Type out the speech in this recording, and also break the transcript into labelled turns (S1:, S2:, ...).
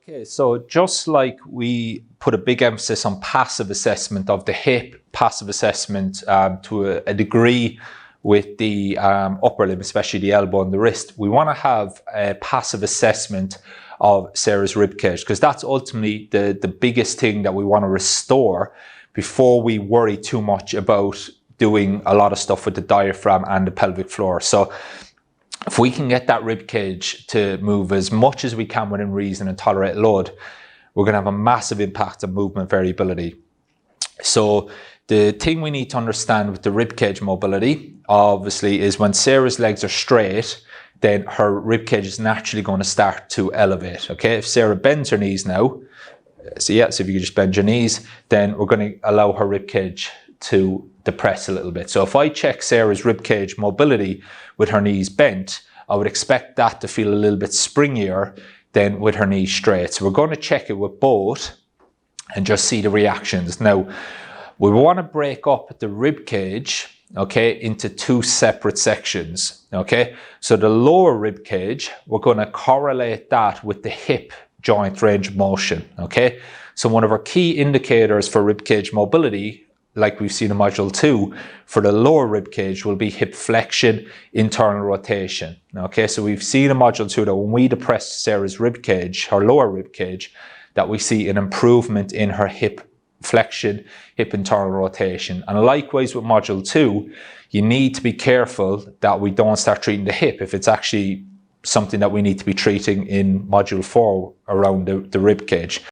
S1: Okay, so just like we put a big emphasis on passive assessment of the hip, passive assessment to a degree with the upper limb, especially the elbow and the wrist, we want to have a passive assessment of Sarah's ribcage, because that's ultimately the biggest thing that we want to restore before we worry too much about doing a lot of stuff with the diaphragm and the pelvic floor. So if we can get that rib cage to move as much as we can within reason and tolerate load, we're going to have a massive impact on movement variability. So the thing we need to understand with the rib cage mobility, obviously, is when Sarah's legs are straight, then her rib cage is naturally going to start to elevate. Okay, if Sarah bends her knees now, so if you could just bend your knees, then we're going to allow her rib cage to depress a little bit. So if I check Sarah's rib cage mobility with her knees bent, I would expect that to feel a little bit springier than with her knees straight. So we're going to check it with both and just see the reactions. Now, we want to break up the rib cage, okay, into two separate sections, okay? So the lower rib cage, we're going to correlate that with the hip joint range of motion, okay? So one of our key indicators for rib cage mobility, like we've seen in module 2, for the lower rib cage will be hip flexion, internal rotation. Okay, so we've seen in module 2 that when we depress Sarah's rib cage, her lower rib cage, that we see an improvement in her hip flexion, hip internal rotation. And likewise with module 2, you need to be careful that we don't start treating the hip if it's actually something that we need to be treating in module 4 around the rib cage.